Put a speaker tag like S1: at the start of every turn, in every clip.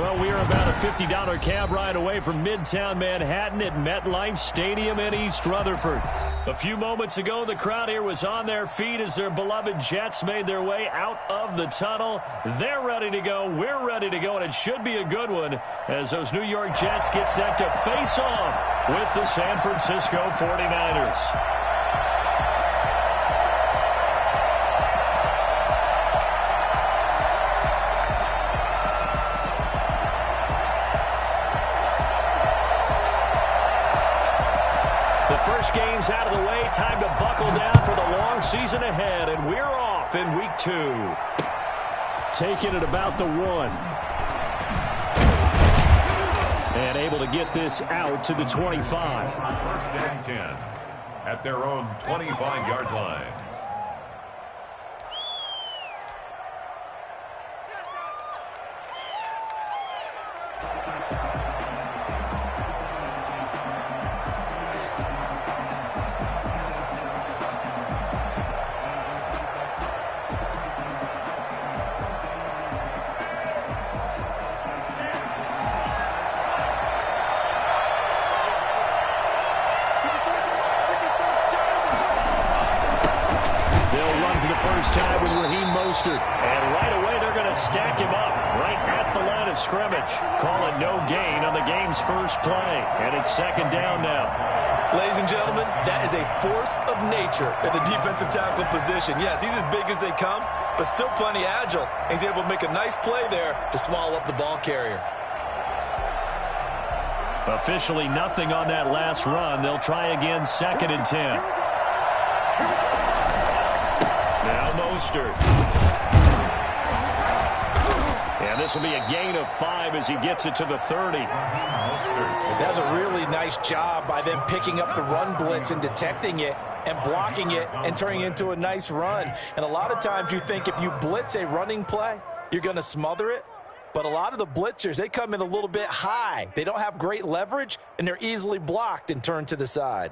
S1: Well, we are about a $50 cab ride away from Midtown Manhattan at MetLife Stadium in East Rutherford. A few moments ago, the crowd here was on their feet as their beloved Jets made their way out of the tunnel. They're ready to go. We're ready to go, and it should be a good one as those New York Jets get set to face off with the San Francisco 49ers. First game's out of the way. Time to buckle down for the long season ahead, and we're off in week 2. Taking it about the 1. And able to get this out to the 25.
S2: First and 10 at their own 25-yard line.
S1: And right away, they're going to stack him up right at the line of scrimmage. Call it no gain on the game's first play. And it's second down now.
S3: Ladies and gentlemen, that is a force of nature at the defensive tackle position. Yes, he's as big as they come, but still plenty agile. He's able to make a nice play there to swallow up the ball carrier.
S1: Officially nothing on that last run. They'll try again, second and 10. Now Mostert. And this will be a gain of 5 as he gets it to the 30.
S3: That's a really nice job by them picking up the run blitz and detecting it and blocking it and turning it into a nice run. And a lot of times you think if you blitz a running play, you're going to smother it. But a lot of the blitzers, they come in a little bit high. They don't have great leverage, and they're easily blocked and turned to the side.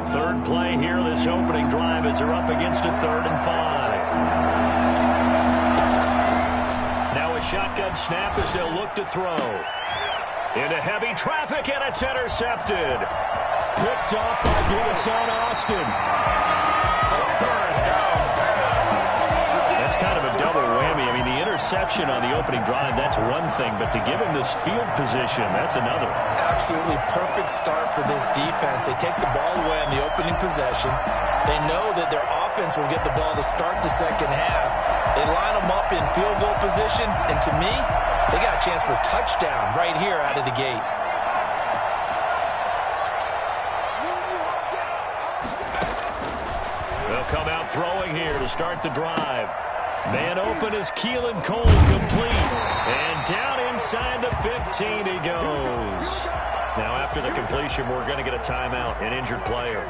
S1: Third play here, this opening drive as they're up against a 3rd and 5. Now a shotgun snap as they'll look to throw. Into heavy traffic, and it's intercepted. Picked off by Gleason Austin. That's kind of a double whammy. I mean, the interception on the opening drive, that's one thing, but to give him this field position, that's another.
S3: Absolutely perfect start for this defense. They take the ball away on the opening possession. They know that their offense will get the ball to start the second half. They line them up in field goal position, and to me, they got a chance for a touchdown right here out of the gate.
S1: They'll come out throwing here to start the drive. Man open is Keelan Cole, complete. And down inside the 15 he goes. Now after the completion, we're going to get a timeout, an injured player.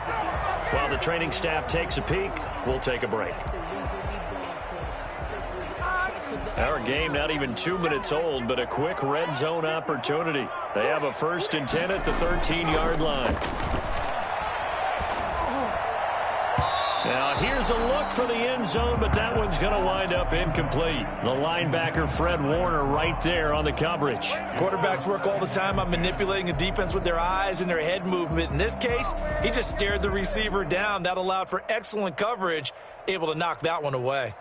S1: While the training staff takes a peek, we'll take a break. Our game not even 2 minutes old, but a quick red zone opportunity. They have a 1st and 10 at the 13-yard line. Now, here's a look for the end zone, but that one's going to wind up incomplete. The linebacker, Fred Warner, right there on the coverage.
S3: Quarterbacks work all the time on manipulating a defense with their eyes and their head movement. In this case, he just stared the receiver down. That allowed for excellent coverage, able to knock that one away.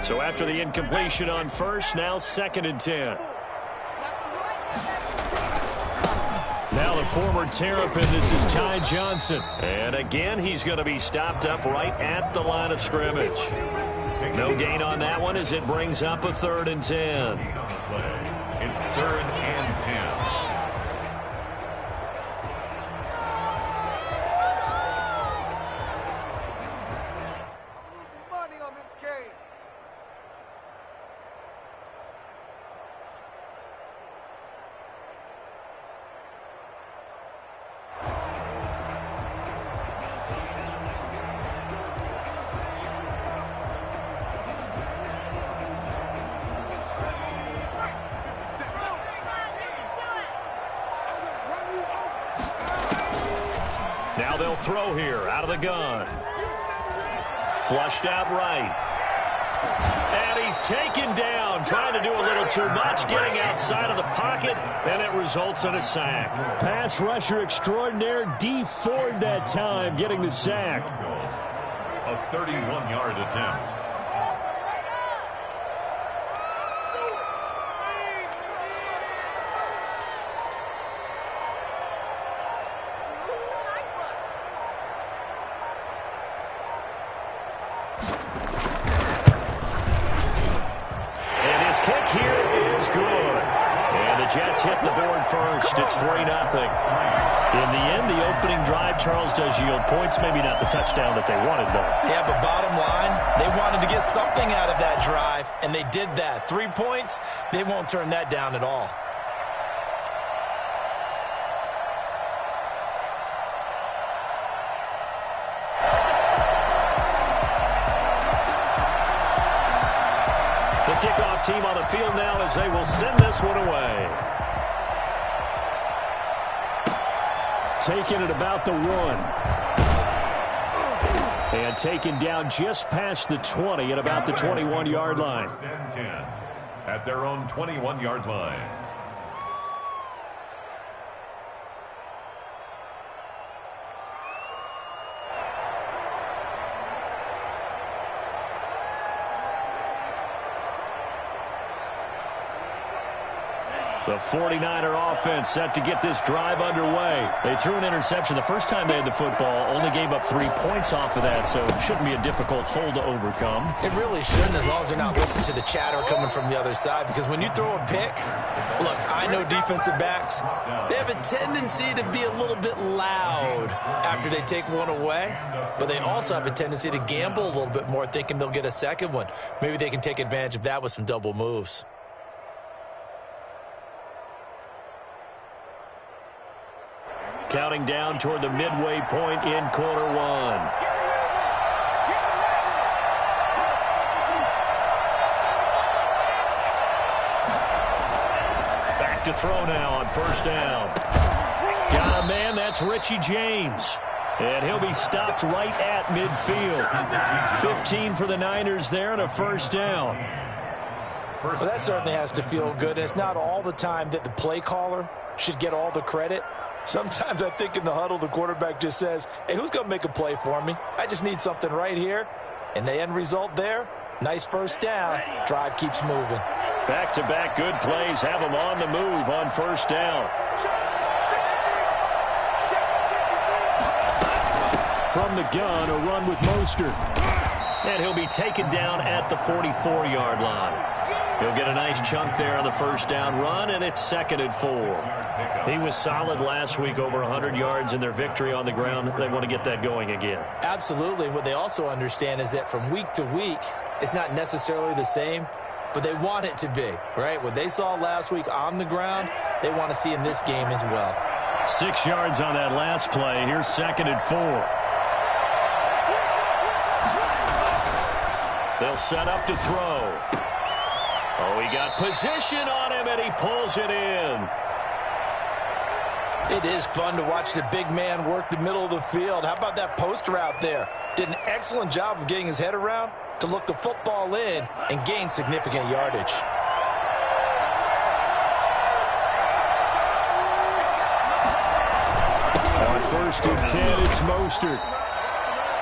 S1: So after the incompletion on first, now 2nd and 10. Now the former Terrapin, this is Ty Johnson. And again, he's going to be stopped up right at the line of scrimmage. No gain on that one as it brings up a 3rd and 10.
S2: It's 3rd and 10.
S1: Now they'll throw here out of the gun. Flushed out right. And he's taken down, trying to do a little too much, getting outside of the pocket, and it results in a sack. Pass rusher extraordinaire, D. Ford that time, getting the sack.
S2: A 31-yard attempt.
S1: Jets hit the board first. It's 3-0. In the end, the opening drive, Charles, does yield points. Maybe not the touchdown that they wanted, though.
S3: Yeah, but bottom line, they wanted to get something out of that drive, and they did that. 3 points, they won't turn that down at all.
S1: Kickoff team on the field now as they will send this one away. Taken at about the 1. And taken down just past the 20 at about the 21-yard line.
S2: 10 at their own 21-yard line.
S1: The 49er offense set to get this drive underway. They threw an interception the first time they had the football, only gave up 3 points off of that, so it shouldn't be a difficult hole to overcome.
S3: It really shouldn't, as long as they're not listening to the chatter coming from the other side, because when you throw a pick, look, I know defensive backs, they have a tendency to be a little bit loud after they take one away, but they also have a tendency to gamble a little bit more, thinking they'll get a second one. Maybe they can take advantage of that with some double moves.
S1: Counting down toward the midway point in quarter 1. Back to throw now on first down. Got a man, that's Richie James. And he'll be stopped right at midfield. 15 for the Niners there and a first down.
S3: Well, that certainly has to feel good. And it's not all the time that the play caller should get all the credit. Sometimes I think in the huddle, the quarterback just says, hey, who's going to make a play for me? I just need something right here. And the end result there, nice first down. Drive keeps moving.
S1: Back-to-back good plays have them on the move on first down. From the gun, a run with Mostert. And he'll be taken down at the 44-yard line. He'll get a nice chunk there on the first down run, and it's 2nd and 4. He was solid last week, over 100 yards in their victory on the ground. They want to get that going again.
S3: Absolutely. What they also understand is that from week to week, it's not necessarily the same, but they want it to be, right? What they saw last week on the ground, they want to see in this game as well.
S1: 6 yards on that last play. Here's 2nd and 4. They'll set up to throw. Oh, he got position on him, and he pulls it in.
S3: It is fun to watch the big man work the middle of the field. How about that post route there? Did an excellent job of getting his head around to look the football in and gain significant yardage.
S1: On 1st and 10, it's Mostert.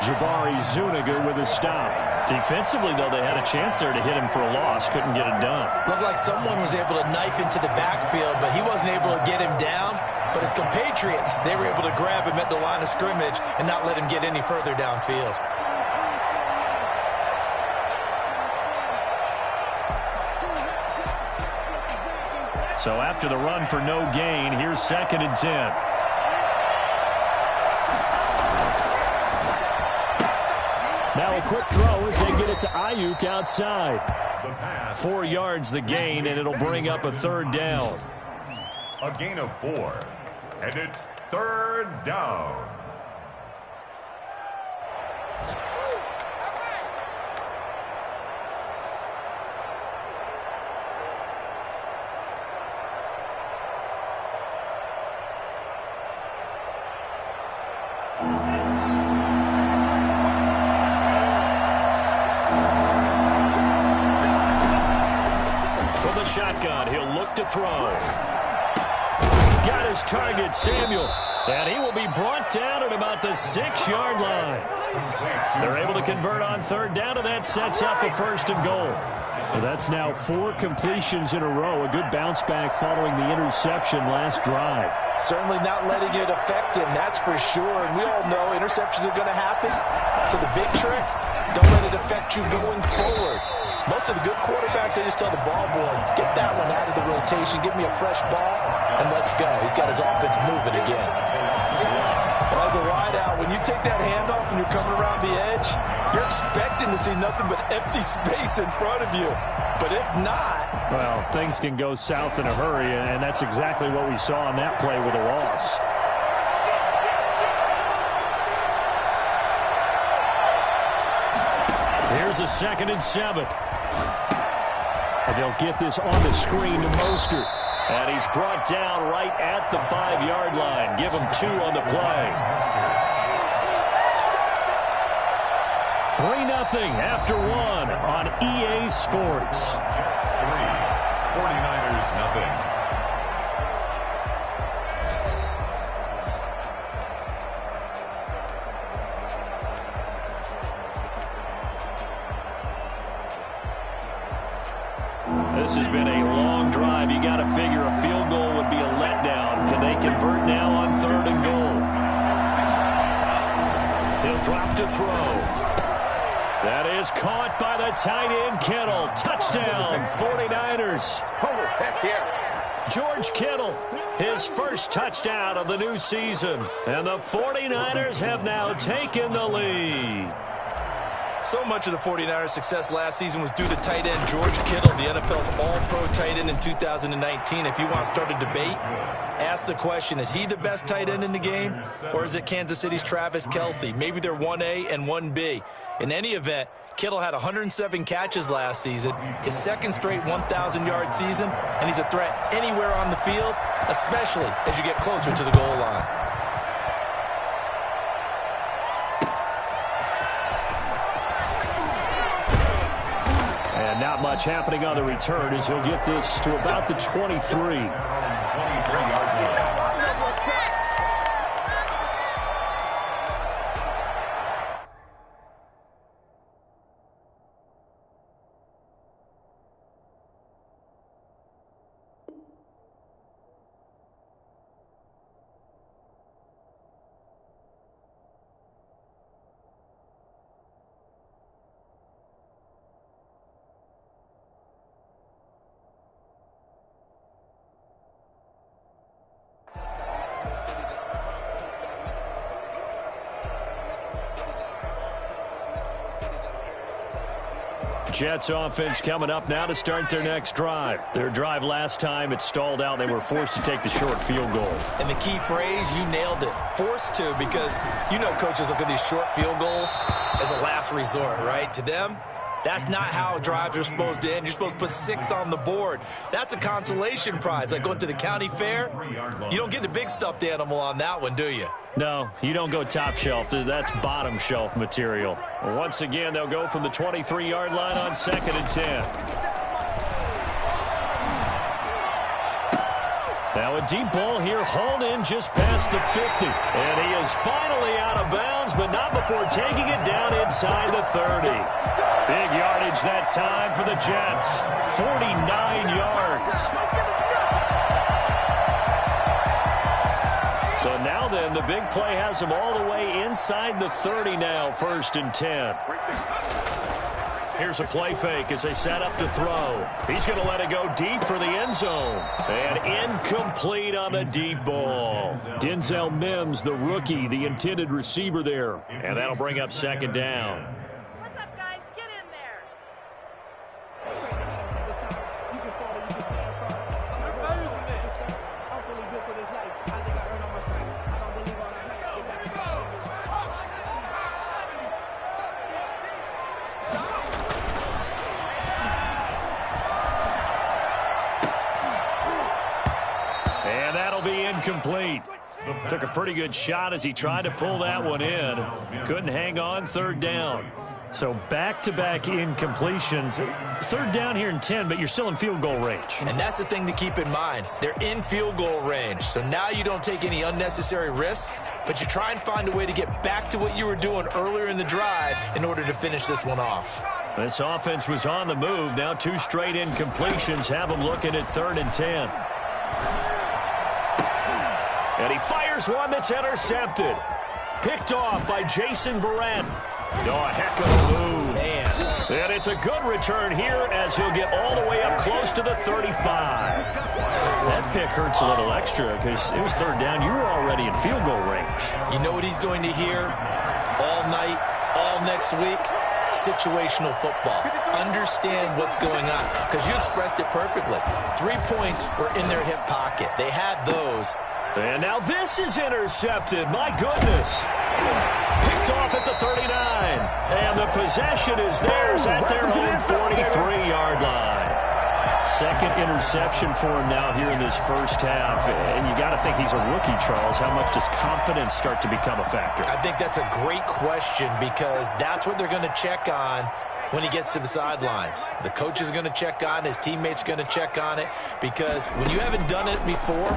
S1: Jabari Zuniga with a stop. Defensively, though, they had a chance there to hit him for a loss. Couldn't get it done.
S3: Looked like someone was able to knife into the backfield, but he wasn't able to get him down. But his compatriots, they were able to grab him at the line of scrimmage and not let him get any further downfield.
S1: So after the run for no gain, here's 2nd and 10. Now a quick throw as they get it to Ayuk outside. 4 yards the gain, and it'll bring up a 3rd down.
S2: A gain of 4, and it's 3rd down.
S1: From the shotgun, he'll look to throw. Got his target, Samuel. And he will be brought down at about the 6-yard line. They're able to convert on third down, and that sets up a first and goal. Well, that's now 4 completions in a row. A good bounce back following the interception last drive.
S3: Certainly not letting it affect him, that's for sure. And we all know interceptions are going to happen. So the big trick, don't let it affect you going forward. Most of the good quarterbacks, they just tell the ball boy, get that one out of the rotation, give me a fresh ball, and let's go. He's got his offense moving again. Well, as a wideout, when you take that handoff and you're coming around the edge, you're expecting to see nothing but empty space in front of you. But if not...
S1: Well, things can go south in a hurry, and that's exactly what we saw on that play with a loss. Here's a 2nd and 7. And they'll get this on the screen to Mostert. And he's brought down right at the 5-yard line. Give him 2 on the play. 3-0 after 1 on EA Sports.
S2: 49ers nothing.
S1: This has been a long drive. You got to figure a field goal would be a letdown. Can they convert now on 3rd and goal? He'll drop to throw. That is caught by the tight end, Kittle. Touchdown, 49ers.
S4: Oh, heck yeah.
S1: George Kittle, his first touchdown of the new season. And the 49ers have now taken the lead.
S3: So much of the 49ers' success last season was due to tight end George Kittle, the NFL's all-pro tight end in 2019. If you want to start a debate, ask the question, is he the best tight end in the game, or is it Kansas City's Travis Kelce? Maybe they're 1A and 1B. In any event, Kittle had 107 catches last season, his 2nd straight 1,000-yard season, and he's a threat anywhere on the field, especially as you get closer to the goal line.
S1: And not much happening on the return as he'll get this to about the 23.
S2: 23-yard line.
S1: Jets offense coming up now to start their next drive. Their drive last time, it stalled out. They were forced to take the short field goal.
S3: And the key phrase, you nailed it, forced to, because you know coaches look at these short field goals as a last resort, right? To them, that's not how drives are supposed to end. You're supposed to put 6 on the board. That's a consolation prize. Like going to the county fair, you don't get the big stuffed animal on that one, do you?
S1: No, you don't go top shelf. That's bottom shelf material. Once again, they'll go from the 23-yard line on 2nd and 10. Now a deep ball here, hauled in just past the 50. And he is finally out of bounds, but not before taking it down inside the 30. Big yardage that time for the Jets. 49 yards. So now then, the big play has him all the way inside the 30 now, 1st and 10. Here's a play fake as they set up to throw. He's going to let it go deep for the end zone. And incomplete on the deep ball. Denzel Mims, the rookie, the intended receiver there. And that'll bring up 2nd down.
S5: What's up, guys? Get in there.
S1: And that'll be incomplete. Took a pretty good shot as he tried to pull that one in. Couldn't hang on, third down. So back-to-back incompletions. Third down here in 10, but you're still in field goal range.
S3: And that's the thing to keep in mind. They're in field goal range. So now you don't take any unnecessary risks, but you try and find a way to get back to what you were doing earlier in the drive in order to finish this one off.
S1: This offense was on the move. Now 2 straight incompletions have them looking at 3rd and 10. And he fires one that's intercepted. Picked off by Jason Verrett. Oh, a heck of a move.
S3: Man.
S1: And it's a good return here as he'll get all the way up close to the 35. That pick hurts a little extra because it was third down. You were already in field goal range.
S3: You know what he's going to hear all night, all next week? Situational football. Understand what's going on because you expressed it perfectly. 3 points were in their hip pocket. They had those.
S1: And now this is intercepted. My goodness. Picked off at the 39. And the possession is theirs at their own 43-yard line. Second interception for him now here in this first half. And you got to think he's a rookie, Charles. How much does confidence start to become a factor?
S3: I think that's a great question because that's what they're going to check on when he gets to the sidelines. The coach is going to check on, his teammates are going to check on it, because when you haven't done it before,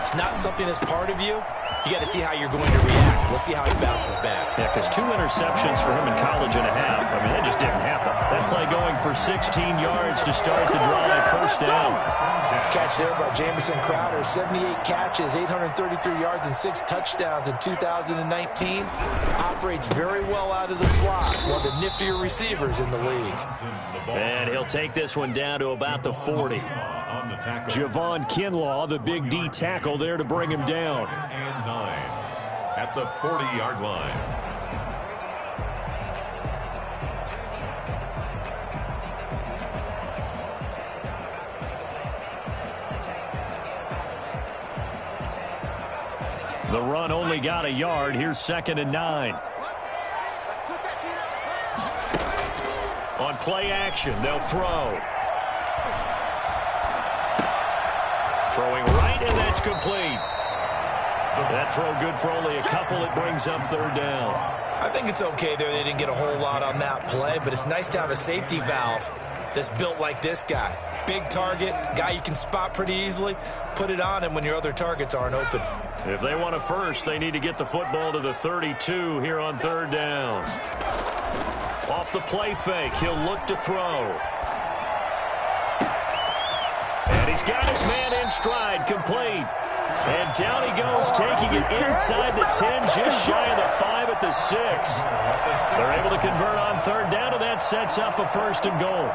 S3: it's not something that's part of you. You got to see how you're going to react. Let's see how he bounces back.
S1: Yeah, because 2 interceptions for him in college and a half. I mean, that just didn't happen. That play going for 16 yards to start the drive. First down.
S3: Catch there by Jamison Crowder. 78 catches, 833 yards, and 6 touchdowns in 2019. Operates very well out of the slot. One of the niftier receivers in the league.
S1: And he'll take this one down to about the 40. Javon Kinlaw, the big D tackle there to bring him down.
S2: And 9 at the 40-yard line.
S1: The run only got a yard. Here's 2nd and 9. On play action, they'll throw. Throwing right, and that's complete. That throw good for only a couple. It brings up 3rd down.
S3: I think it's okay there. They didn't get a whole lot on that play, but it's nice to have a safety valve that's built like this guy. Big target, guy you can spot pretty easily. Put it on him when your other targets aren't open.
S1: If they want a first, they need to get the football to the 32 here on 3rd down. Off the play fake, he'll look to throw. And he's got his man in stride, complete. And down he goes, taking it inside the 10, just shy of the 5 at the 6. They're able to convert on 3rd down, and that sets up a 1st and goal.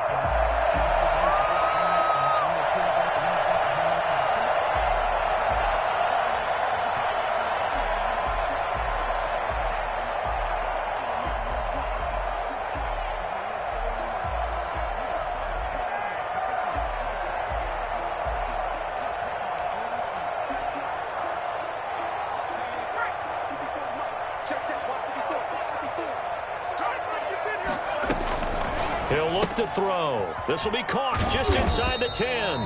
S1: He'll look to throw. This will be caught just inside the 10.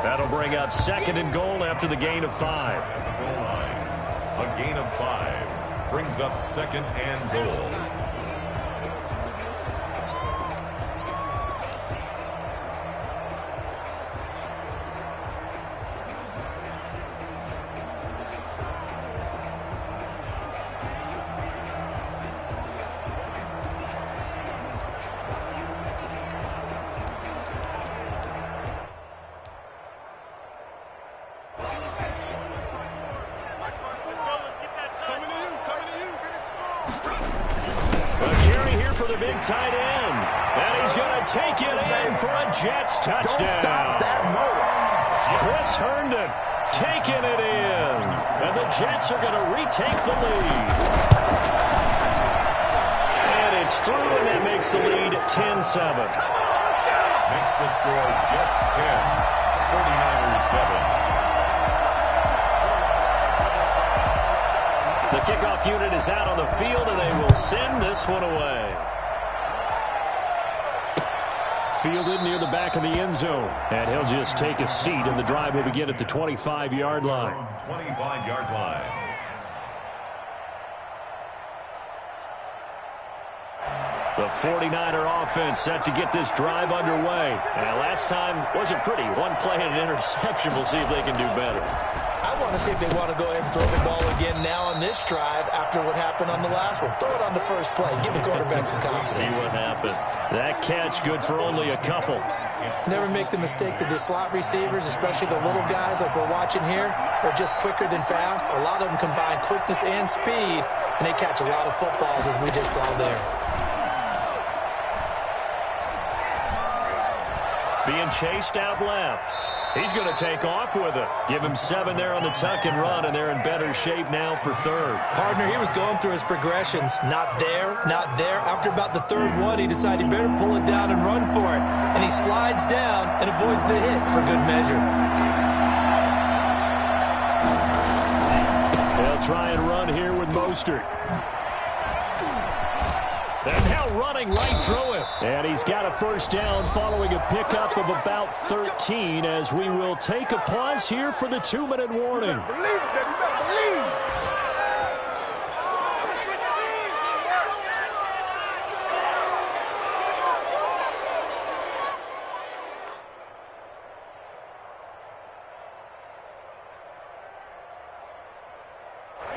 S1: That'll bring up 2nd and goal after the gain of 5.
S2: A gain of 5 brings up 2nd and goal.
S1: Tight end. And he's going to take it in for a Jets touchdown. Chris Herndon taking it in. And the Jets are going to retake the lead. And it's through, and that makes the lead 10-7.
S2: Makes the score Jets 10, 49ers 7.
S1: The kickoff unit is out on the field, and they will send this one away. fielded near the back of the end zone. And he'll just take a seat, and the drive will begin at the 25-yard line.
S2: 25-yard line.
S1: The 49er offense set to get this drive underway. And last time wasn't pretty. One play and an interception. We'll see if they can do better.
S3: I want to see if they want to go ahead and throw the ball again now on this drive after what happened on the last one. Throw it on the first play. Give the quarterback some confidence.
S1: See what happens. That catch good for only a couple.
S3: Never make the mistake that the slot receivers, especially the little guys like we're watching here, are just quicker than fast. A lot of them combine quickness and speed, and they catch a lot of footballs as we just saw there.
S1: Being chased out left. He's going to take off with it. Give him 7 there on the tuck and run, and they're in better shape now for third.
S3: Partner, he was going through his progressions. Not there, not there. After about the third one, he decided he better pull it down and run for it. And he slides down and avoids the hit for good measure.
S1: They'll try and run here with Mostert. And now running right through it. And he's got a first down following a pickup of about 13 as we will take a pause here for the 2-minute warning.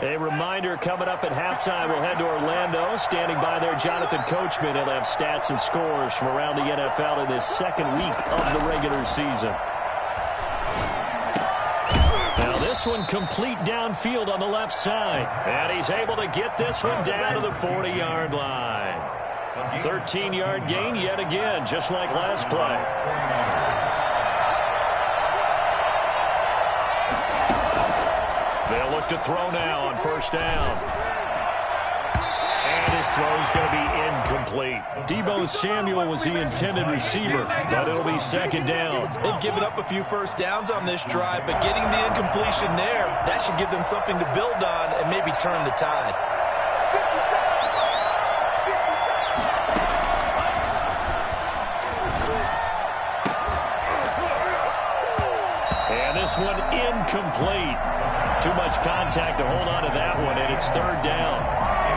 S1: A reminder coming up at halftime. We'll head to Orlando. Standing by there, Jonathan Coachman. He'll have stats and scores from around the NFL in this second week of the regular season. Now this one complete downfield on the left side. And he's able to get this one down to the 40-yard line. 13-yard gain yet again, just like last play. They'll look to throw now on first down. And his throw's going to be incomplete. Deebo Samuel was the intended receiver, but it'll be second down.
S3: They've given up a few first downs on this drive, but getting the incompletion there, that should give them something to build on and maybe turn the tide.
S1: And this one incomplete. Too much contact to hold on to that one, and it's third down.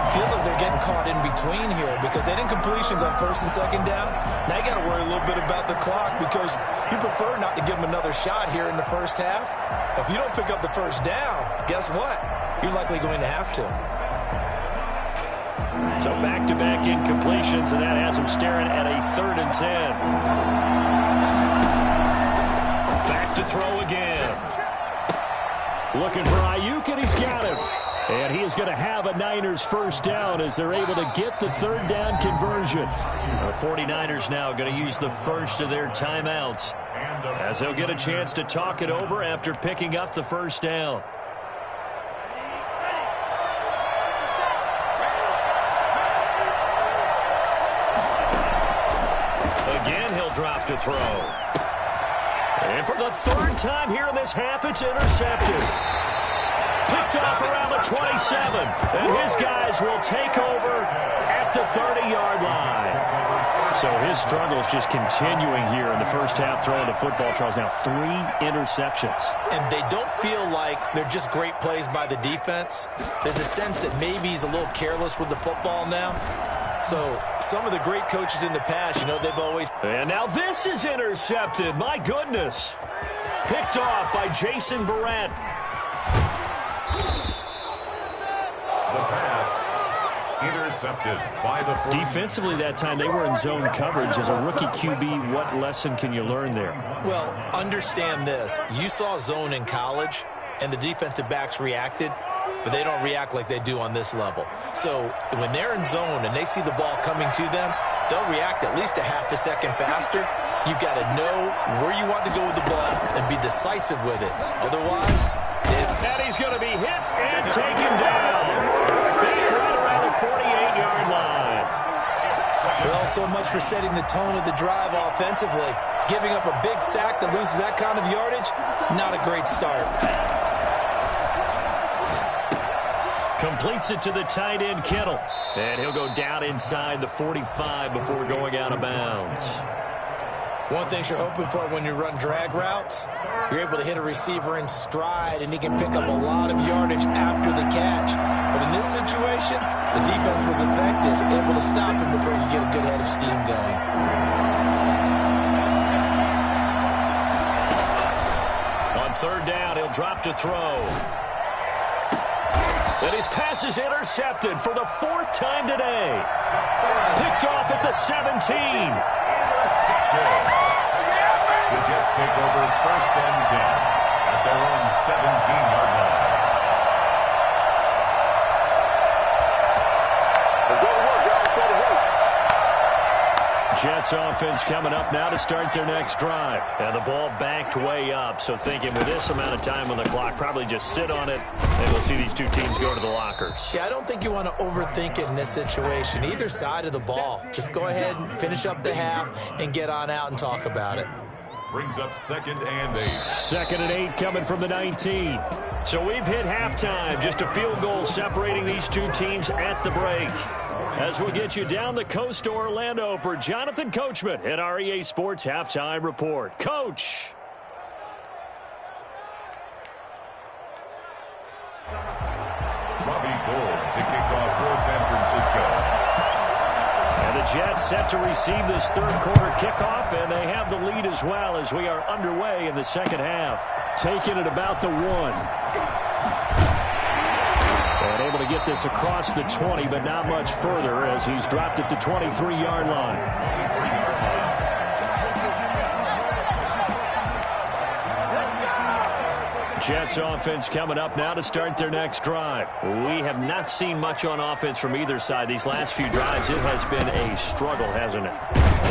S3: Feels like they're getting caught in between here because they had incompletions on first and second down. Now you got to worry a little bit about the clock because you prefer not to give them another shot here in the first half. If you don't pick up the first down, guess what? You're likely going to have to.
S1: So back-to-back incompletions, and that has them staring at a 3rd and 10. Back to throw again. Looking for Ayuk, and he's got him. And he is going to have a Niners first down as they're able to get the third down conversion. The 49ers now going to use the first of their timeouts as they'll get a chance to talk it over after picking up the first down. Again, he'll drop to throw. And for the third time here in this half, it's intercepted. Picked off around the 27. And his guys will take over at the 30-yard line. So his struggles just continuing here in the first half throwing the football. Charles, now 3 interceptions.
S3: And they don't feel like they're just great plays by the defense. There's a sense that maybe he's a little careless with the football now. So some of the great coaches in the past, you know, they've always...
S1: And now this is intercepted. My goodness. Picked off by Jason Verrett.
S2: The pass intercepted by the 49ers.
S1: Defensively that time, they were in zone coverage. As a rookie QB, what lesson can you learn there?
S3: Well, understand this. You saw zone in college, and the defensive backs reacted, but they don't react like they do on this level. So when they're in zone and they see the ball coming to them, they'll react at least a half a second faster. You've got to know where you want to go with the ball and be decisive with it. Otherwise,
S1: and he's going to be hit and taken down. Back right around the 48-yard line.
S3: Well, so much for setting the tone of the drive offensively. Giving up a big sack that loses that kind of yardage, not a great start.
S1: Completes it to the tight end, Kittle. And he'll go down inside the 45 before going out of bounds.
S3: One thing you're hoping for when you run drag routes, you're able to hit a receiver in stride, and he can pick up a lot of yardage after the catch. But in this situation, the defense was effective, able to stop him before he could get a good head of steam going.
S1: On third down, he'll drop to throw. And his pass is intercepted for the 4th time today. Picked off at the 17.
S2: The Jets take over 1st and 10 at their own 17-yard line.
S4: Let's go to work, guys. Go to work.
S1: Jets offense coming up now to start their next drive. And the ball backed way up, so thinking with this amount of time on the clock, probably just sit on it, and we'll see these two teams go to the lockers.
S3: Yeah, I don't think you want to overthink it in this situation. Either side of the ball. Just go ahead and finish up the half and get on out and talk about it.
S2: Brings up 2nd and 8.
S1: 2nd and 8 coming from the 19. So we've hit halftime. Just a field goal separating these two teams at the break. As we'll get you down the coast to Orlando for Jonathan Coachman at our EA Sports Halftime Report. Coach!
S2: Robbie Gould to kick off for San Francisco.
S1: And the Jets set to receive this third quarter kickoff, and they have the lead as well as we are underway in the second half. Taking it about the 1. And able to get this across the 20, but not much further as he's dropped it to 23-yard line. Jets offense coming up now to start their next drive. We have not seen much on offense from either side. These last few drives, it has been a struggle, hasn't it?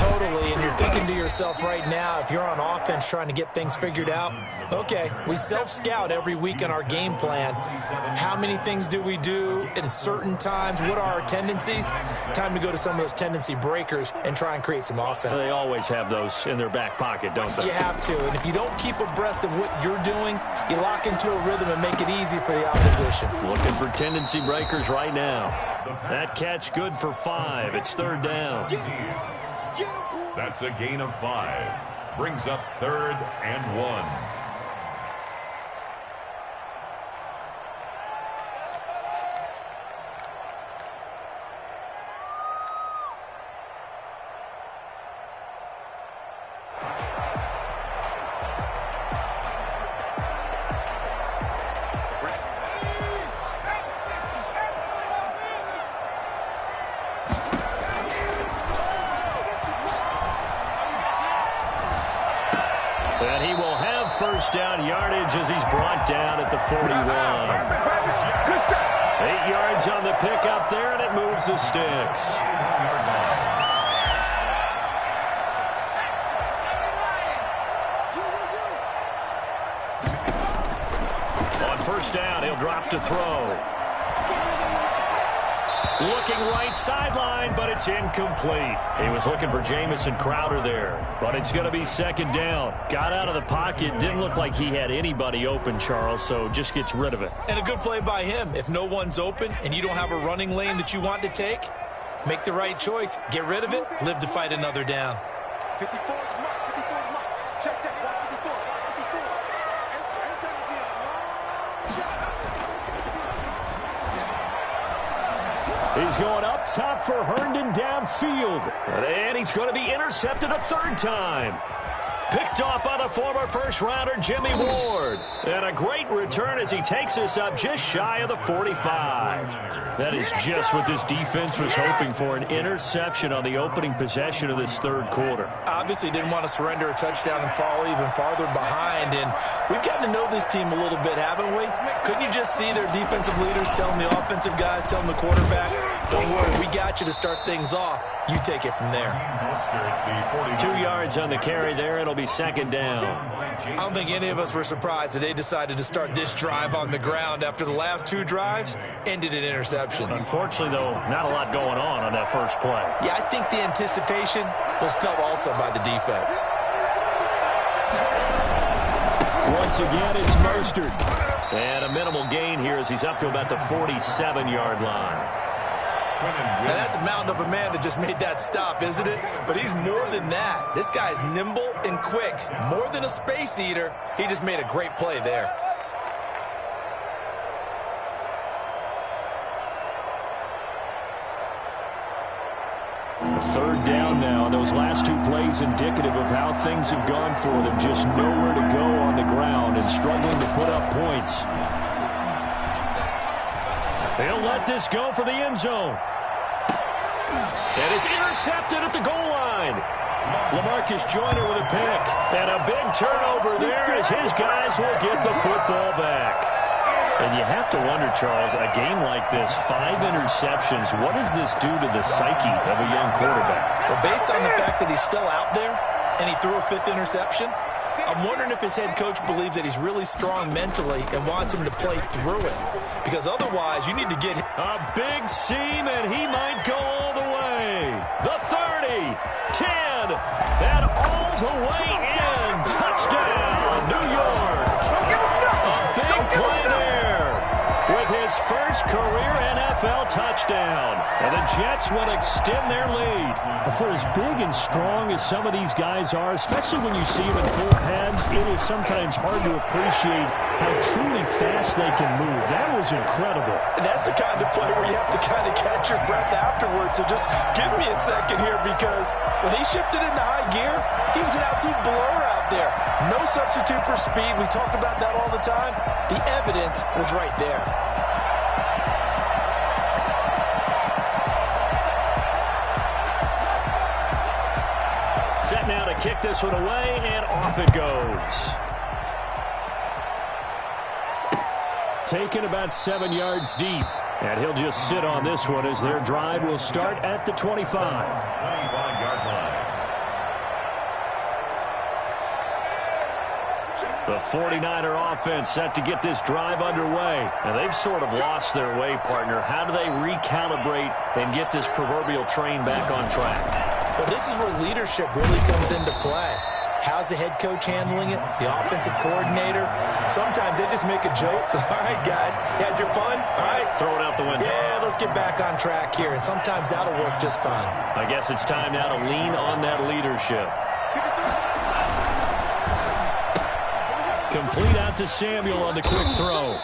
S3: Totally, and you're thinking to yourself right now, if you're on offense trying to get things figured out, okay, we self-scout every week in our game plan. How many things do we do at certain times? What are our tendencies? Time to go to some of those tendency breakers and try and create some offense.
S1: They always have those in their back pocket, don't they?
S3: You have to, and if you don't keep abreast of what you're doing, you lock into a rhythm and make it easy for the opposition.
S1: Looking for tendency breakers right now. That catch good for 5. It's 3rd down.
S2: That's a gain of 5. Brings up 3rd and 1.
S1: And he will have first down yardage as he's brought down at the 41. 8 yards on the pickup there, and it moves the sticks. On first down, he'll drop to throw. Looking right sideline, but it's incomplete. He was looking for Jamison Crowder there, but it's going to be 2nd down. Got out of the pocket. Didn't look like he had anybody open, Charles, so just gets rid of it.
S3: And a good play by him. If no one's open and you don't have a running lane that you want to take, make the right choice. Get rid of it. Live to fight another down.
S4: 54 mark, 54 mark. Check, check. 54, 54. It's going to be a long shot.
S1: He's going up top for Herndon downfield. And he's going to be intercepted a 3rd time. Picked off by the former first-rounder Jimmy Ward. And a great return as he takes us up just shy of the 45. That is just what this defense was hoping for, an interception on the opening possession of this 3rd quarter.
S3: Obviously didn't want to surrender a touchdown and fall even farther behind. And we've gotten to know this team a little bit, haven't we? Couldn't you just see their defensive leaders telling the offensive guys, telling the quarterback, don't worry, we got you to start things off. You take it from there.
S1: 2 yards on the carry there. It'll be 2nd down.
S3: I don't think any of us were surprised that they decided to start this drive on the ground after the last 2 drives ended in interceptions.
S1: Unfortunately, though, not a lot going on that first play.
S3: Yeah, I think the anticipation was felt also by the defense.
S1: Once again, it's Mostert. And a minimal gain here as he's up to about the 47-yard line.
S3: Now that's a mountain of a man that just made that stop, isn't it? But he's more than that. This guy's nimble and quick. More than a space eater. He just made a great play there.
S1: Third down now, and those last two plays indicative of how things have gone for them. Just nowhere to go on the ground and struggling to put up points. They'll let this go for the end zone. And it's intercepted at the goal line. LaMarcus Joyner with a pick. And a big turnover there as his guys will get the football back. And you have to wonder, Charles, a game like this, 5 interceptions, what does this do to the psyche of a young quarterback?
S3: Well, based on the fact that he's still out there and he threw a 5th interception, I'm wondering if his head coach believes that he's really strong mentally and wants him to play through it. Because otherwise, you need to get
S1: a big seam, and he might go all the way. The 30, 10, and all the way in. Touchdown, New York. A big play there with his first career NFL touchdown. And the Jets will extend their lead. For as big and strong as some of these guys are, especially when you see them in full pads, it is sometimes hard to appreciate how truly fast they can move. That was incredible.
S3: And that's the kind of play where you have to kind of catch your breath afterwards. So just give me a second here, because when he shifted into high gear, he was an absolute blur out there. No substitute for speed. We talk about that all the time. The evidence was right there.
S1: Set now to kick this one away, and off it goes. Taken about 7 yards deep. And he'll just sit on this one as their drive will start at the 25.
S2: 25-yard line.
S1: The 49er offense set to get this drive underway. And they've sort of lost their way, partner. How do they recalibrate and get this proverbial train back on track?
S3: Well, this is where leadership really comes into play. How's the head coach handling it? The offensive coordinator? Sometimes they just make a joke. All right, guys, you had your fun? All right.
S1: Throw it out the window.
S3: Yeah, let's get back on track here. And sometimes that'll work just fine.
S1: I guess it's time now to lean on that leadership. Complete out to Samuel on the quick throw.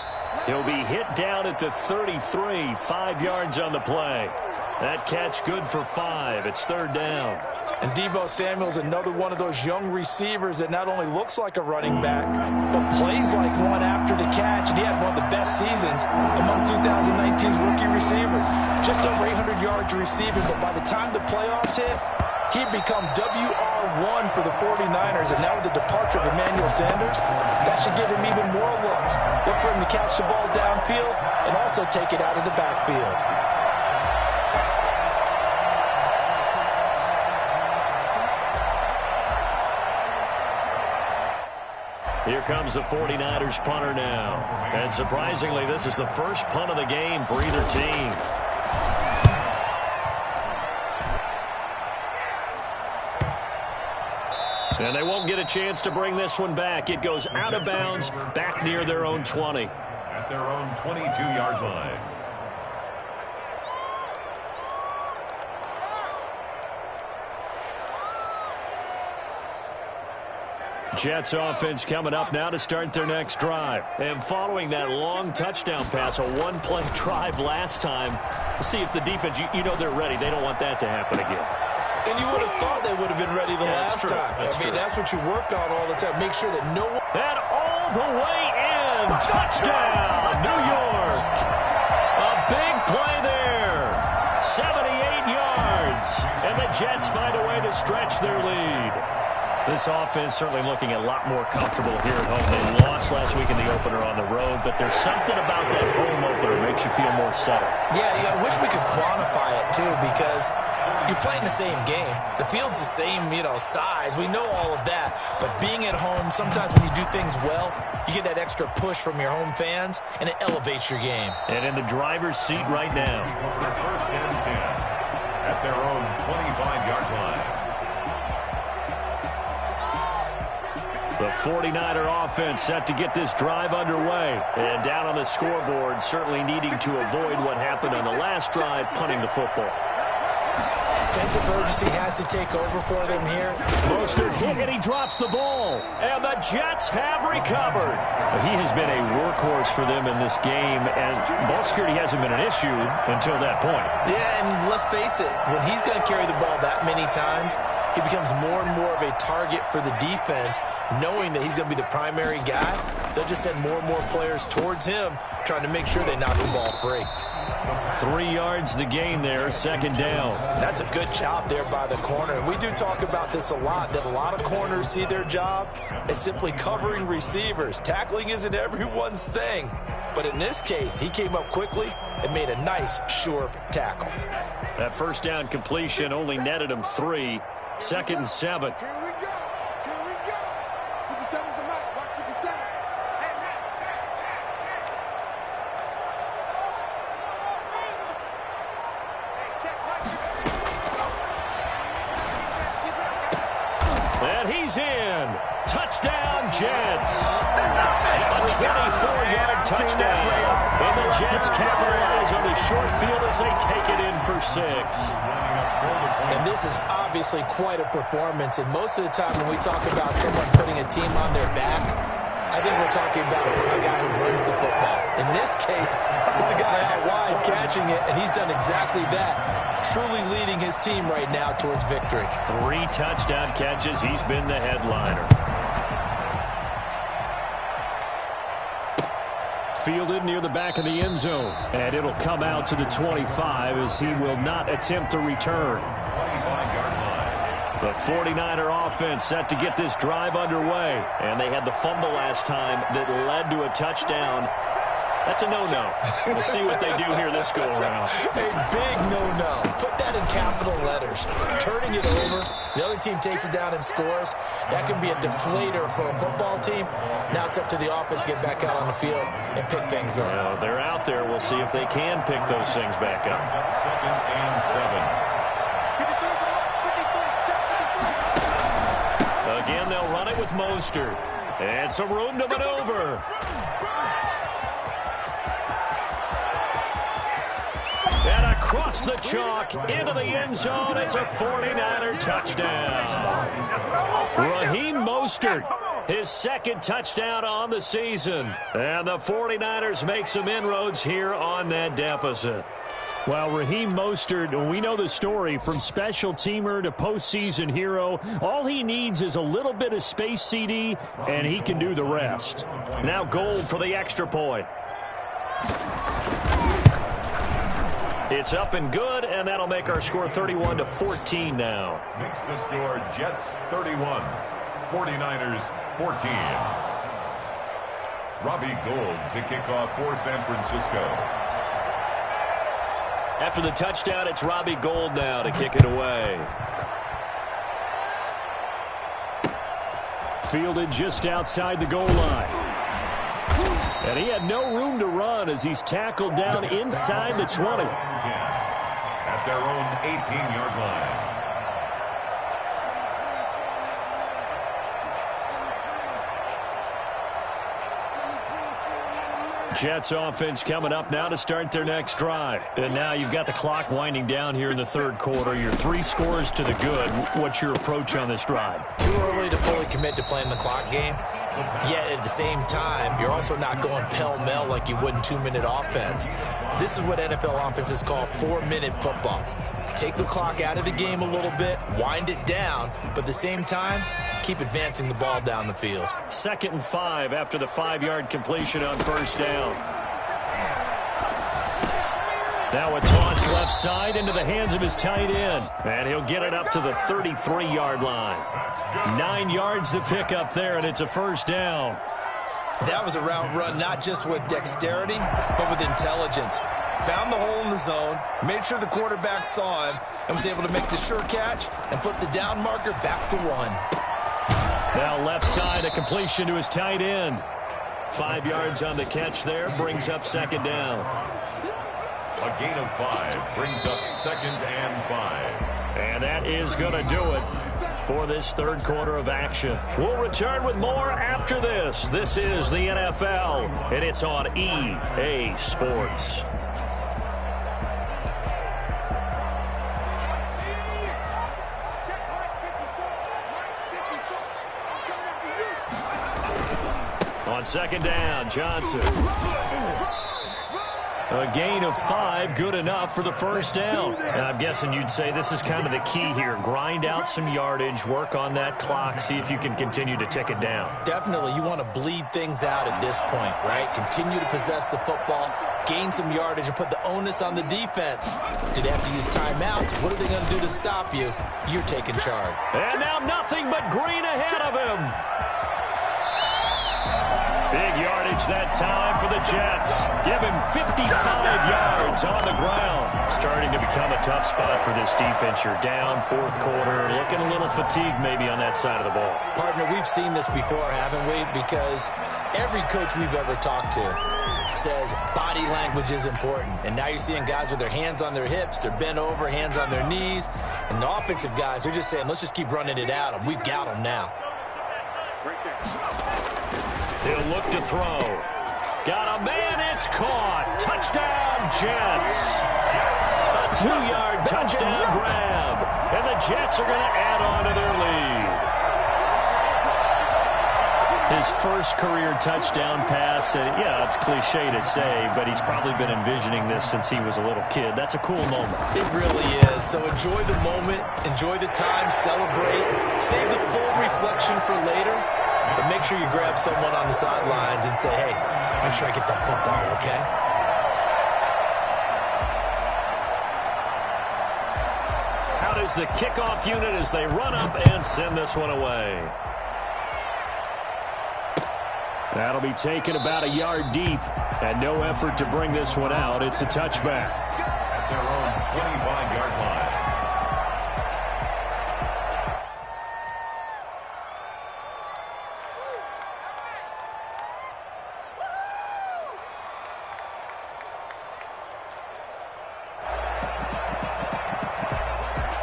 S1: He'll be hit down at the 33, 5 yards on the play. That catch good for 5. It's third down.
S3: And Deebo Samuel's another one of those young receivers that not only looks like a running back, but plays like one after the catch. And he had one of the best seasons among 2019's rookie receivers. Just over 800 yards receiving, but by the time the playoffs hit, he'd become WR1 for the 49ers. And now with the departure of Emmanuel Sanders, that should give him even more looks. Look for him to catch the ball downfield and also take it out of the backfield.
S1: Here comes the 49ers punter now. And surprisingly, this is the first punt of the game for either team. And they won't get a chance to bring this one back. It goes out of bounds, back near their own 20.
S2: At their own 22-yard line.
S1: Jets offense coming up now to start their next drive. And following that long touchdown pass, a one-play drive last time, see if the defense, you know they're ready. They don't want that to happen again.
S3: And you would have thought they would have been ready the last time. That's what you work on all the time. Make sure that no one...
S1: And all the way in. Touchdown, New York. A big play there. 78 yards. And the Jets find a way to stretch their lead. This offense certainly looking a lot more comfortable here at home. They lost last week in the opener on the road, but there's something about that home opener that makes you feel more settled.
S3: Yeah, I wish we could quantify it, too, because you're playing the same game. The field's the same, size. We know all of that. But being at home, sometimes when you do things well, you get that extra push from your home fans, and it elevates your game.
S1: And in the driver's seat right now.
S2: First and 10 at their own 25-yard line.
S1: The 49er offense set to get this drive underway. And down on the scoreboard, certainly needing to avoid what happened on the last drive, punting the football.
S3: Sense of urgency has to take over for them here.
S1: Mostert hit and he drops the ball. And the Jets have recovered. He has been a workhorse for them in this game, and ball security hasn't been an issue until that point.
S3: Yeah, and let's face it, when he's going to carry the ball that many times, he becomes more and more of a target for the defense, knowing that he's going to be the primary guy. They'll just send more and more players towards him, trying to make sure they knock the ball free.
S1: 3 yards the gain there, second down.
S3: That's a good job there by the corner. We do talk about this a lot, that a lot of corners see their job as simply covering receivers. Tackling isn't everyone's thing. But in this case, he came up quickly and made a nice, sure tackle.
S1: That first down completion only netted him 3. Second and 7.
S4: Here we go. Here we go. 57's the mark. Watch 57.
S1: And he's in. Touchdown, Jets. A 24-yard touchdown. And the Jets capitalize on the short field as they take it in for 6.
S3: And this is obviously quite a performance. And most of the time when we talk about someone putting a team on their back, I think we're talking about a guy who runs the football. In this case, it's a guy out wide catching it, and he's done exactly that, truly leading his team right now towards victory.
S1: 3 touchdown catches. He's been the headliner. Fielded near the back of the end zone. And it'll come out to the 25 as he will not attempt to return. The 49er offense set to get this drive underway. And they had the fumble last time that led to a touchdown. That's a no-no. We'll see what they do here this go-around.
S3: A big no-no. Put that in capital letters. Turning it over, the other team takes it down and scores. That can be a deflator for a football team. Now it's up to the offense to get back out on the field and pick things up.
S1: Well, they're out there. We'll see if they can pick those things back up.
S2: Second and 7.
S1: Again, they'll run it with Mostert. And some room to maneuver. And across the chalk into the end zone. It's a 49er touchdown. Raheem Mostert, his second touchdown on the season. And the 49ers make some inroads here on that deficit. Well, Raheem Mostert, we know the story, from special teamer to postseason hero. All he needs is a little bit of space, CD, and he can do the rest. Now Gold for the extra point. It's up and good, and that'll make our score 31-14 now.
S2: Makes the score Jets 31, 49ers 14. Robbie Gould to kick off for San Francisco.
S1: After the touchdown, it's Robbie Gould now to kick it away. Fielded just outside the goal line. And he had no room to run as he's tackled down inside the 20.
S2: At their own 18-yard line.
S1: Jets offense coming up now to start their next drive. And now you've got the clock winding down here in the third quarter. Your 3 scores to the good. What's your approach on this drive?
S3: Too early to fully commit to playing the clock game. Yet at the same time, you're also not going pell-mell like you would in 2-minute offense. This is what NFL offenses call 4-minute football. Take the clock out of the game a little bit, wind it down, but at the same time, keep advancing the ball down the field.
S1: 2nd and 5 after the 5-yard completion on first down. Now a toss left side into the hands of his tight end. And he'll get it up to the 33-yard line. 9 yards to pick up there, and it's a first down.
S3: That was a route run not just with dexterity, but with intelligence. Found the hole in the zone, made sure the quarterback saw him, and was able to make the sure catch and flip the down marker back to 1.
S1: Now left side, a completion to his tight end. 5 yards on the catch there, brings up second down.
S2: A gain of 5 brings up 2nd and 5.
S1: And that is going to do it. for this third quarter of action. We'll return with more after this. This is the NFL, and it's on EA Sports. On second down, Johnson. A gain of 5, good enough for the first down. And I'm guessing you'd say this is kind of the key here. Grind out some yardage, work on that clock, see if you can continue to tick it down.
S3: Definitely, you want to bleed things out at this point, right? Continue to possess the football, gain some yardage, and put the onus on the defense. Do they have to use timeouts? What are they going to do to stop you? You're taking charge.
S1: And now nothing but green ahead of him. Big yardage that time for the Jets. Give him 55 yards on the ground. Starting to become a tough spot for this defense. You're down fourth quarter, looking a little fatigued maybe on that side of the ball.
S3: Partner, we've seen this before, haven't we? Because every coach we've ever talked to says body language is important. And now you're seeing guys with their hands on their hips, they're bent over, hands on their knees. And the offensive guys, they're just saying, let's just keep running it out. We've got them now.
S1: He'll look to throw. Got a man, it's caught. Touchdown, Jets. A 2-yard touchdown grab. And the Jets are going to add on to their lead. His first career touchdown pass, yeah, it's cliche to say, but he's probably been envisioning this since he was a little kid. That's a cool moment.
S3: It really is. So enjoy the moment, enjoy the time, celebrate, save the full reflection for later. But make sure you grab someone on the sidelines and say, hey, make sure I get that football, okay?
S1: How does the kickoff unit as they run up and send this one away? That'll be taken about a yard deep, and no effort to bring this one out. It's a touchback.
S2: At their own 25-yard line.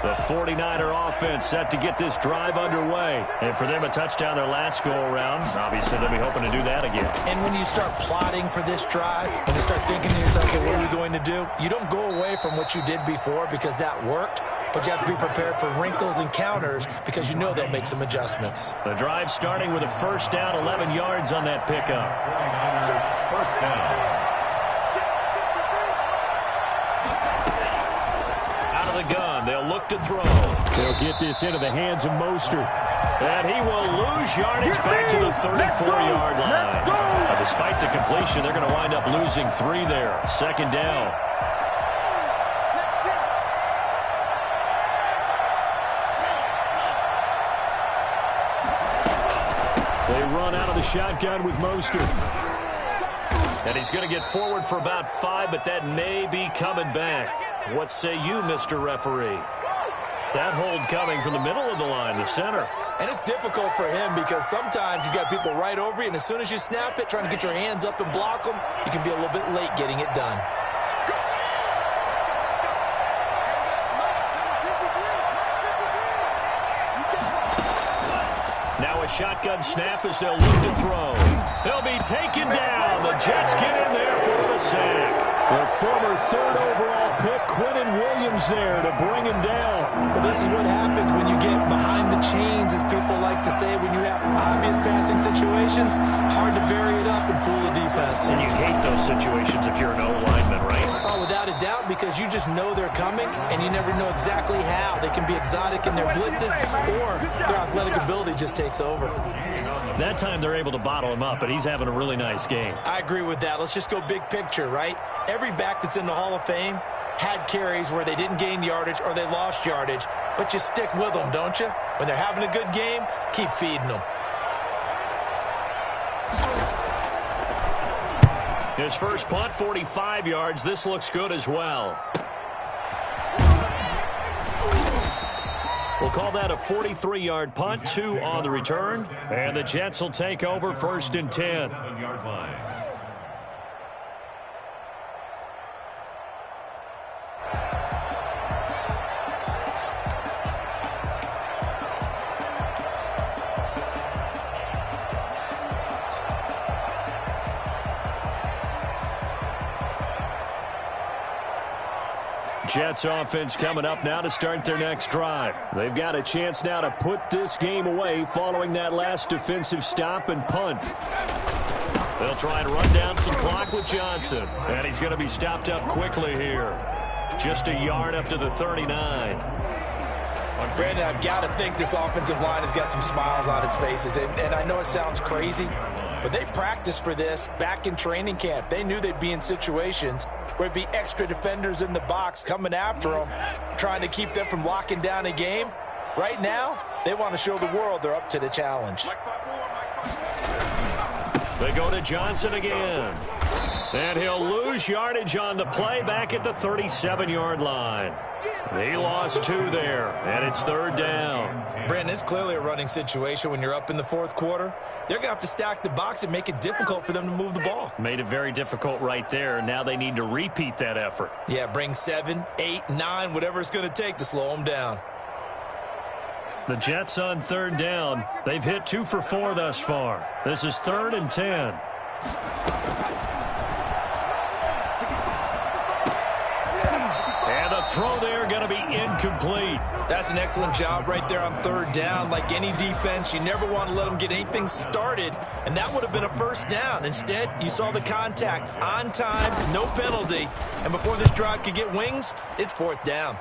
S1: The 49er offense set to get this drive underway. And for them, a touchdown their last go-around. Obviously, they'll be hoping to do that again.
S3: And when you start plotting for this drive, when you start thinking to yourself, okay, what are we going to do? You don't go away from what you did before because that worked, but you have to be prepared for wrinkles and counters because you know they'll make some adjustments.
S1: The drive starting with a first down, 11 yards on that pickup.
S2: 49ers, first down.
S1: The gun. They'll look to throw. They'll get this into the hands of Mostert. And he will lose yardage back to the 34-yard line. Despite the completion, they're going to wind up losing 3 there. Second down. They run out of the shotgun with Mostert. And he's going to get forward for about 5, but that may be coming back. What say you, Mr. Referee? That hold coming from the middle of the line, the center.
S3: And it's difficult for him because sometimes you've got people right over you, and as soon as you snap it, trying to get your hands up and block them, you can be a little bit late getting it done.
S1: Now a shotgun snap as they'll look to throw. They'll be taken down. The Jets get in there for the sack. The former 3rd overall pick, Quinnen Williams, there to bring him down.
S3: Well, this is what happens when you get behind the chains, as people like to say, when you have obvious passing situations. Hard to vary it up and fool the defense.
S1: And you hate those situations if you're an O-lineman, right?
S3: Oh, without a doubt, because you just know they're coming, and you never know exactly how. They can be exotic in their blitzes, or their athletic ability just takes over.
S1: That time they're able to bottle him up, but he's having a really nice game.
S3: I agree with that. Let's just go big picture, right? Every back that's in the Hall of Fame had carries where they didn't gain yardage or they lost yardage, but you stick with them, don't you? When they're having a good game, keep feeding them.
S1: His first punt, 45 yards. This looks good as well. We'll call that a 43-yard punt, 2 on the return. And the Jets will take over first and 10.
S2: 7-yard line.
S1: Jets offense coming up now to start their next drive. They've got a chance now to put this game away following that last defensive stop and punt. They'll try and run down some clock with Johnson. And he's going to be stopped up quickly here. Just a yard up to the 39.
S3: Brandon, I've got to think this offensive line has got some smiles on its faces. And I know it sounds crazy, but they practiced for this back in training camp. They knew they'd be in situations where it'd be extra defenders in the box coming after them, trying to keep them from locking down a game. Right now, they want to show the world they're up to the challenge.
S1: They go to Johnson again. And he'll lose yardage on the play back at the 37-yard line. He lost 2 there, and it's 3rd down.
S3: Brandon, it's clearly a running situation when you're up in the 4th quarter. They're going to have to stack the box and make it difficult for them to move the ball.
S1: Made it very difficult right there. Now they need to repeat that effort.
S3: Yeah, bring 7, 8, 9, whatever it's going to take to slow them down.
S1: The Jets on 3rd down. They've hit 2 for 4 thus far. This is 3rd and 10. Throw there going to be incomplete.
S3: That's an excellent job right there on 3rd down. Like any defense, you never want to let them get anything started, and that would have been a 1st down. Instead, you saw the contact on time, no penalty, and before this drive could get wings, it's 4th down.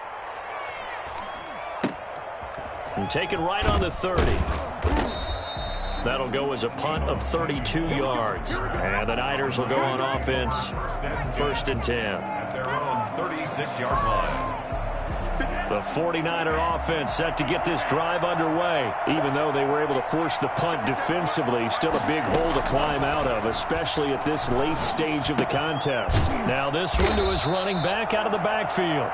S1: And taken right on the 30. That'll go as a punt of 32 yards. And the Niners will go on offense. 1st and 10.
S2: At their own 36-yard line.
S1: The 49er offense set to get this drive underway. Even though they were able to force the punt defensively, still a big hole to climb out of, especially at this late stage of the contest. Now this one to his running back out of the backfield.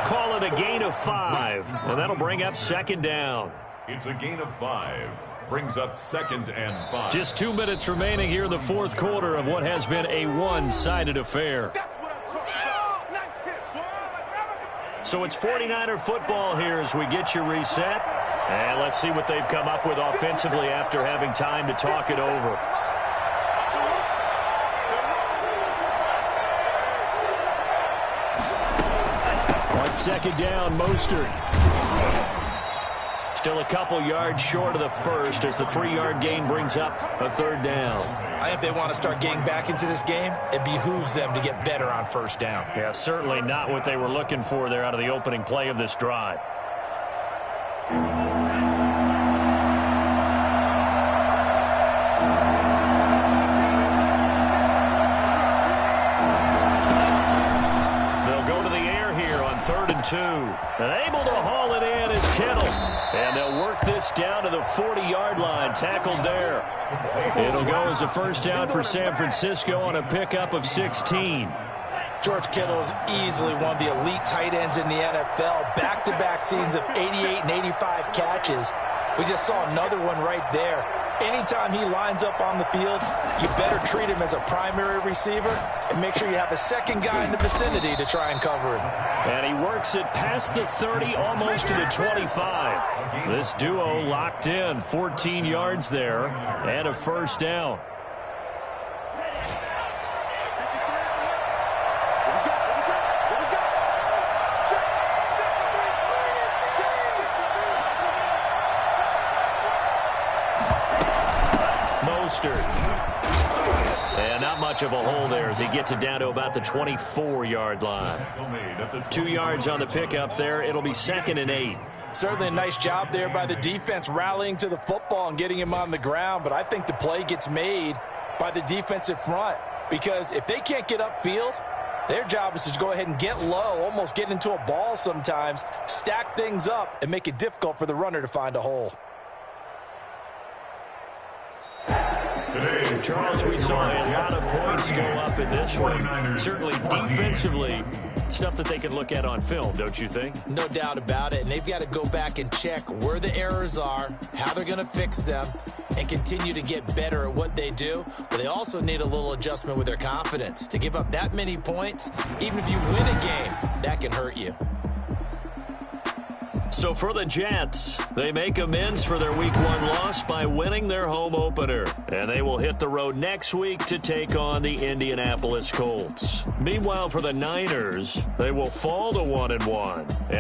S1: Call it a gain of 5, and that'll bring up 2nd down.
S2: It's a gain of 5. Brings up 2nd and 5.
S1: Just 2 minutes remaining here in the 4th quarter of what has been a one-sided affair. So it's 49er football here as we get you reset. And let's see what they've come up with offensively after having time to talk it over. On 2nd down, Mostert. Still a couple yards short of the 1st as the 3-yard gain brings up a 3rd down.
S3: I think if they want to start getting back into this game, it behooves them to get better on 1st down.
S1: Yeah, certainly not what they were looking for there out of the opening play of this drive. They'll go to the air here on 3rd and 2. And able to haul it in is Kittle. And they'll work this down to the 40-yard line, tackled there. It'll go as a 1st down for San Francisco on a pickup of 16.
S3: George Kittle is easily one of the elite tight ends in the NFL. Back-to-back seasons of 88 and 85 catches. We just saw another one right there. Anytime he lines up on the field, you better treat him as a primary receiver and make sure you have a 2nd guy in the vicinity to try and cover him.
S1: And he works it past the 30, almost to the 25. This duo locked in, 14 yards there, and a 1st down. And not much of a hole there as he gets it down to about the 24-yard line. 2 yards on the pickup there. It'll be 2nd and 8.
S3: Certainly a nice job there by the defense rallying to the football and getting him on the ground, but I think the play gets made by the defensive front because if they can't get upfield, their job is to go ahead and get low, almost get into a ball sometimes, stack things up, and make it difficult for the runner to find a hole.
S1: Charles, we saw a lot of points go up in this one. Certainly defensively, stuff that they can look at on film, don't you think?
S3: No doubt about it, and they've got to go back and check where the errors are, how they're going to fix them, and continue to get better at what they do. But they also need a little adjustment with their confidence. To give up that many points, even if you win a game, that can hurt you.
S1: So for the Jets, they make amends for their Week 1 loss by winning their home opener. And they will hit the road next week to take on the Indianapolis Colts. Meanwhile, for the Niners, they will fall to 1-1.